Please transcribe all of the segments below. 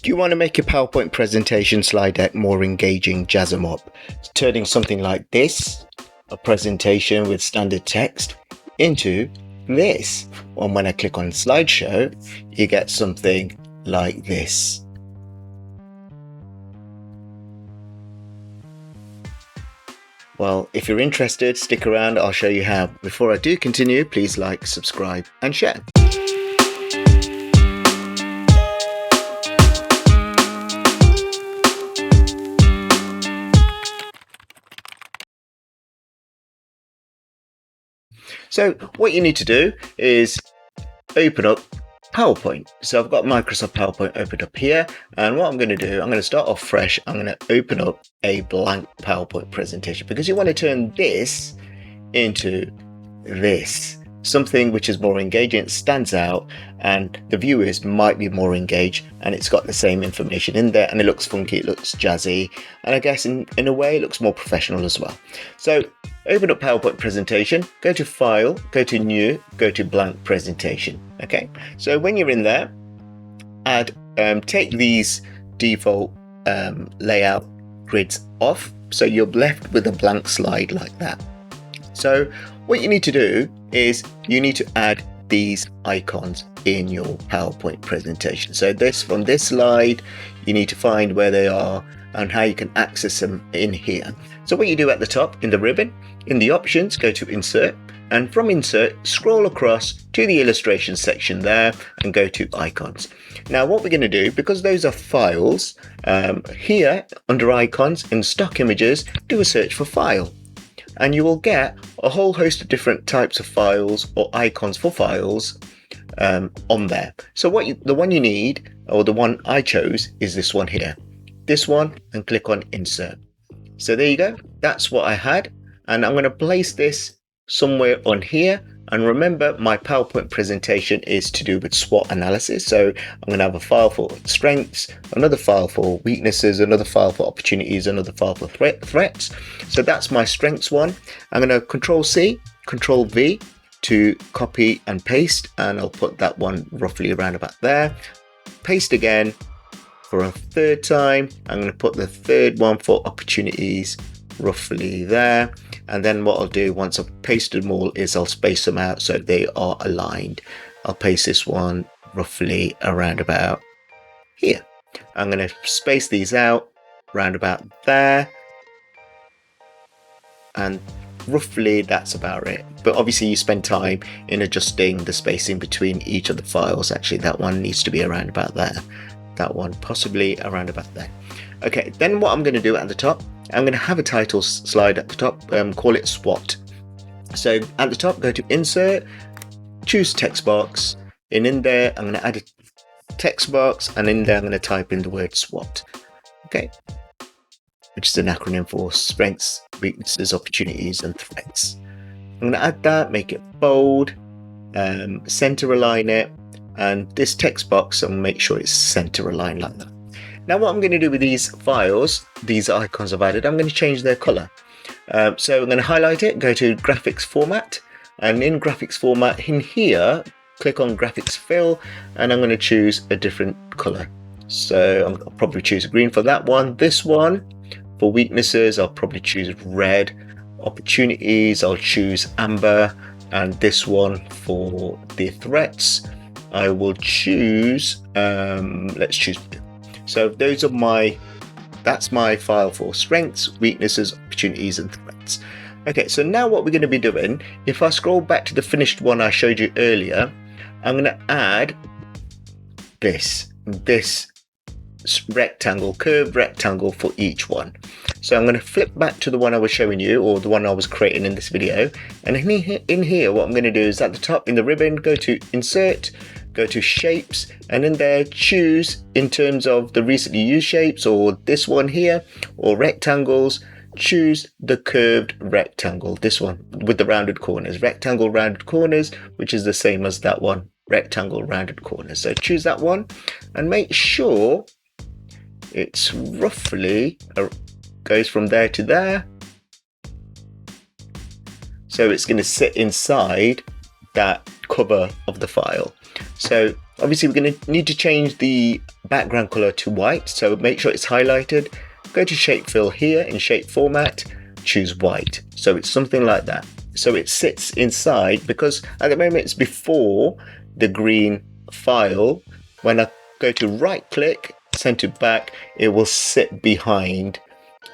Do you want to make your PowerPoint presentation slide deck more engaging, jazz them up? Turning something like this, a presentation with standard text, into this. And when I click on slideshow, you get something like this. Well, if you're interested, stick around, I'll show you how. Before I do continue, please like, subscribe and share. So what you need to do is open up PowerPoint. So I've got Microsoft PowerPoint opened up here, and what I'm going to do, I'm going to start off fresh. I'm going to open up a blank PowerPoint presentation because you want to turn this into this, something which is more engaging, it stands out, and the viewers might be more engaged, and it's got the same information in there, and it looks funky, it looks jazzy, and I guess in a way it looks more professional as well. So open up PowerPoint presentation, go to File, go to New, go to Blank Presentation. Okay, so when you're in there, take these default layout grids off, so you're left with a blank slide like that. So what you need to do is you need to add these icons in your PowerPoint presentation. So from this slide, you need to find where they are and how you can access them in here. So what you do at the top in the ribbon, in the options, go to Insert, and from Insert, scroll across to the illustration section there and go to Icons. Now what we're going to do, because those are files, here under Icons in Stock Images, do a search for File. And you will get a whole host of different types of files or icons for files on there. So the one you need, or the one I chose, is this one here. This one, and click on Insert. So there you go. That's what I had. And I'm going to place this somewhere on here. And remember, my PowerPoint presentation is to do with SWOT analysis. So I'm going to have a file for strengths, another file for weaknesses, another file for opportunities, another file for threats. So that's my strengths one. I'm going to Control C, Control V to copy and paste. And I'll put that one roughly around about there. Paste again for a third time. I'm going to put the third one for opportunities roughly there. And then what I'll do once I've pasted them all is I'll space them out so they are aligned. I'll paste this one roughly around about here. I'm going to space these out round about there. And roughly that's about it. But obviously you spend time in adjusting the spacing between each of the files. Actually, that one needs to be around about there. That one possibly around about there. Okay, then what I'm going to do at the top, I'm going to have a title slide at the top, call it SWOT. So at the top, go to Insert, choose text box, and in there I'm going to add a text box, and in there I'm going to type in the word SWOT. Okay, which is an acronym for strengths, weaknesses, opportunities, and threats. I'm going to add that, make it bold, center align it, and this text box, I'll make sure it's center aligned like that. Now what I'm going to do with these files, these icons I've added, I'm going to change their color. So I'm going to highlight it, go to graphics format, and in graphics format in here, click on graphics fill, and I'm going to choose a different color. So I'll probably choose green for that one. This one, for weaknesses, I'll probably choose red. Opportunities, I'll choose amber. And this one for the threats, I will choose, let's choose blue. So those are that's my file for strengths, weaknesses, opportunities, and threats. Okay, so now what we're going to be doing, if I scroll back to the finished one I showed you earlier, I'm going to add this rectangle, curved rectangle for each one. So I'm going to flip back to the one I was showing you, or the one I was creating in this video. And in here, what I'm going to do is at the top in the ribbon, go to Insert, go to Shapes, and in there choose in terms of the recently used shapes, or this one here, or rectangles, choose the curved rectangle, this one with the rounded corners, rectangle rounded corners, which is the same as that one, rectangle rounded corners. So choose that one and make sure it's roughly goes from there to there. So it's going to sit inside that cover of the file. So obviously we're going to need to change the background color to white, so make sure it's highlighted. Go to shape fill here in shape format, choose white, so it's something like that. So it sits inside, because at the moment it's before the green file. When I go to right click, send to back, it will sit behind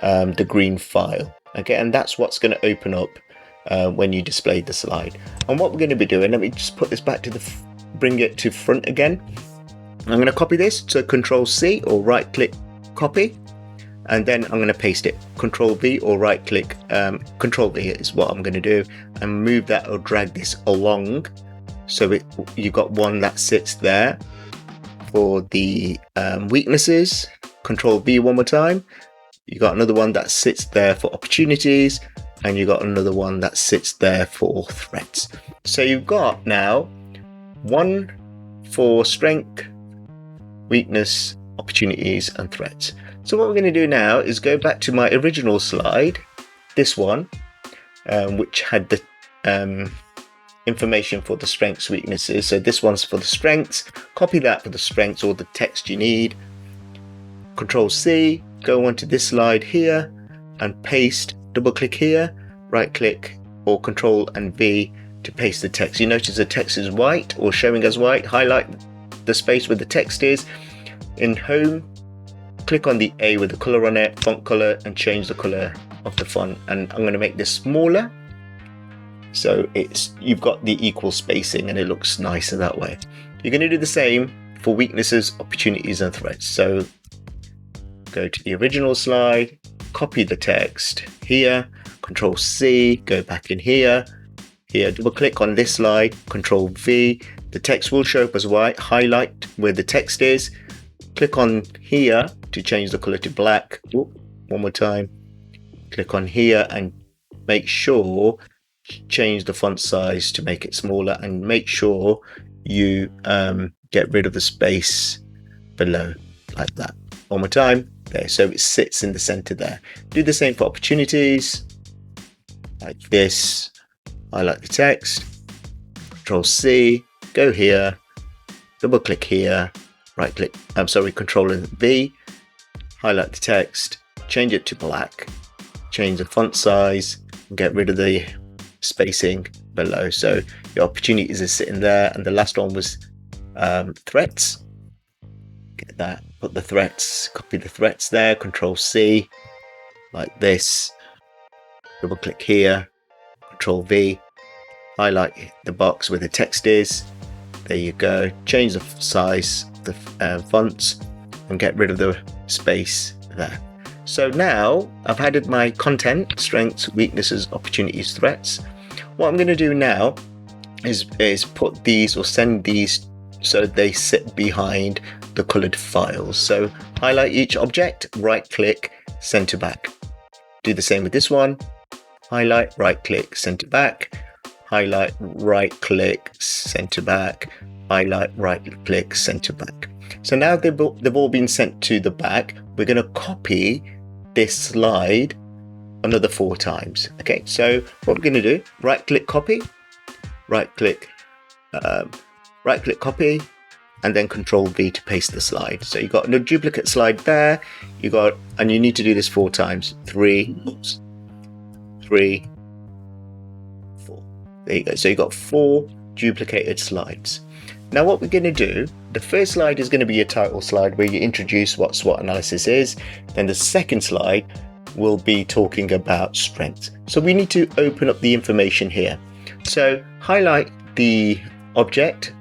the green file. Okay, and that's what's going to open up when you display the slide. And what we're going to be doing, let me just put this back to bring it to front again. I'm going to copy this, so Control C or right click copy, and then I'm going to paste it. Control V or right click, Control V is what I'm going to do, and move that or drag this along, so you got one that sits there for the weaknesses. Control V one more time. You got another one that sits there for opportunities, and you got another one that sits there for threats. So you've got now one for strength, weakness, opportunities, and threats. So what we're going to do now is go back to my original slide, this one, which had the information for the strengths, weaknesses. So this one's for the strengths. Copy that for the strengths, or the text you need. Control C, go onto this slide here and paste. Double click here, right click or Control and V to paste the text. You notice the text is white or showing as white. Highlight the space where the text is. In home, click on the A with the color on it, font color, and change the color of the font. And I'm going to make this smaller, so you've got the equal spacing and it looks nicer that way. You're going to do the same for weaknesses, opportunities, and threats. So go to the original slide, copy the text here, Control C, go back in here, double click on this slide, Control V, the text will show up as white. Highlight where the text is, click on here to change the color to black. One more time, click on here and make sure change the font size to make it smaller, and make sure you get rid of the space below like that. One more time, there, so it sits in the center there. Do the same for opportunities, like this. Highlight the text, Control C, go here, double click here, right click, Control and V, highlight the text, change it to black, change the font size, and get rid of the spacing below. So your opportunities are sitting there, and the last one was threats. Get that, put the threats, copy the threats there, Control C, like this, double click here, Control V, highlight the box where the text is. There you go. Change the size, the fonts, and get rid of the space there. So now I've added my content, strengths, weaknesses, opportunities, threats. What I'm going to do now is put these or send these so they sit behind the colored files. So highlight each object, right click, send to back. Do the same with this one. Highlight, right click, send to back. Highlight, right click, send to back. Highlight, right click, send to back. So now they've all been sent to the back. We're going to copy this slide another 4 times. Okay, so what we're going to do, right click copy, right click copy, and then Control V to paste the slide. So you've got a duplicate slide there. And you need to do this 4 times. 3, 3, 4. There you go. So you've got 4 duplicated slides. Now what we're going to do, the first slide is going to be a title slide where you introduce what SWOT analysis is. Then the second slide will be talking about strengths. So we need to open up the information here. So highlight the object,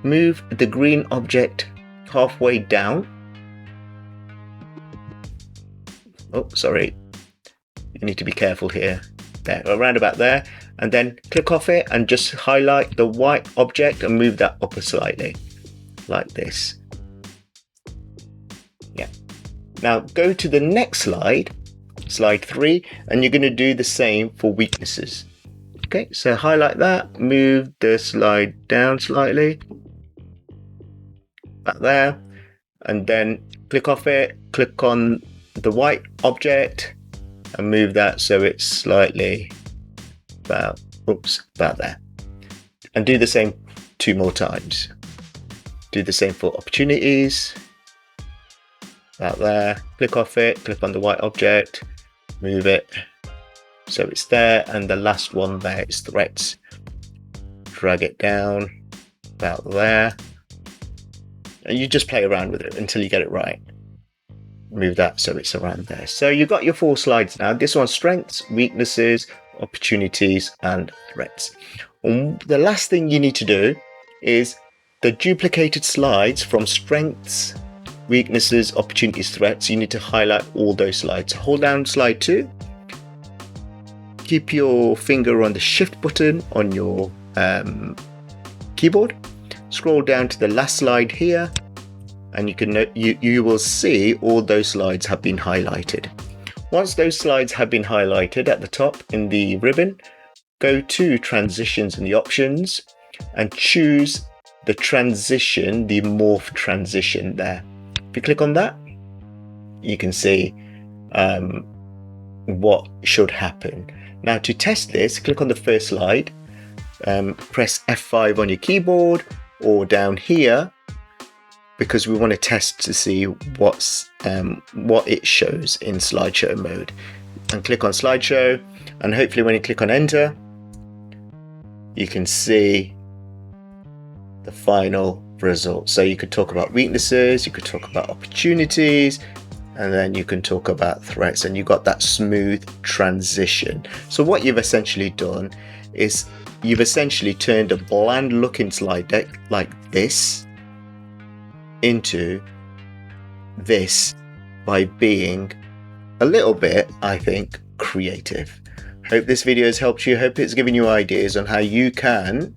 move the green object halfway down. Oh, sorry. You need to be careful here. There, around about there. And then click off it and just highlight the white object and move that up slightly, like this. Yeah. Now go to the next slide, slide 3, and you're going to do the same for weaknesses. Okay, so highlight that, move the slide down slightly, back there, and then click off it, click on the white object and move that so it's slightly about there, and do the same 2 more times. Do the same for opportunities. About there. Click off it, click on the white object, move it so it's there, and the last one there is threats. Drag it down about there, and you just play around with it until you get it right. Move that so it's around there. So you've got your 4 slides now. This one's strengths, weaknesses, opportunities, and threats. And the last thing you need to do is the duplicated slides from strengths, weaknesses, opportunities, threats. You need to highlight all those slides. Hold down slide 2. Keep your finger on the shift button on your keyboard. Scroll down to the last slide here, and you will see all those slides have been highlighted. Once those slides have been highlighted at the top in the ribbon, go to transitions in the options and choose the transition, the morph transition there. If you click on that, you can see what should happen. Now to test this, click on the first slide, press F5 on your keyboard or down here, because we want to test to see what it shows in slideshow mode. And click on slideshow, and hopefully when you click on enter, you can see the final result. So you could talk about weaknesses, you could talk about opportunities, and then you can talk about threats, and you got that smooth transition. So what you've essentially done is you've essentially turned a bland looking slide deck like this into this by being a little bit, I think, creative. Hope this video has helped you. Hope it's given you ideas on how you can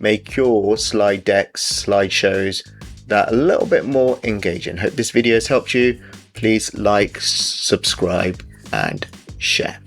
make your slide decks, slideshows that a little bit more engaging. Hope this video has helped you. Please like, subscribe, and share.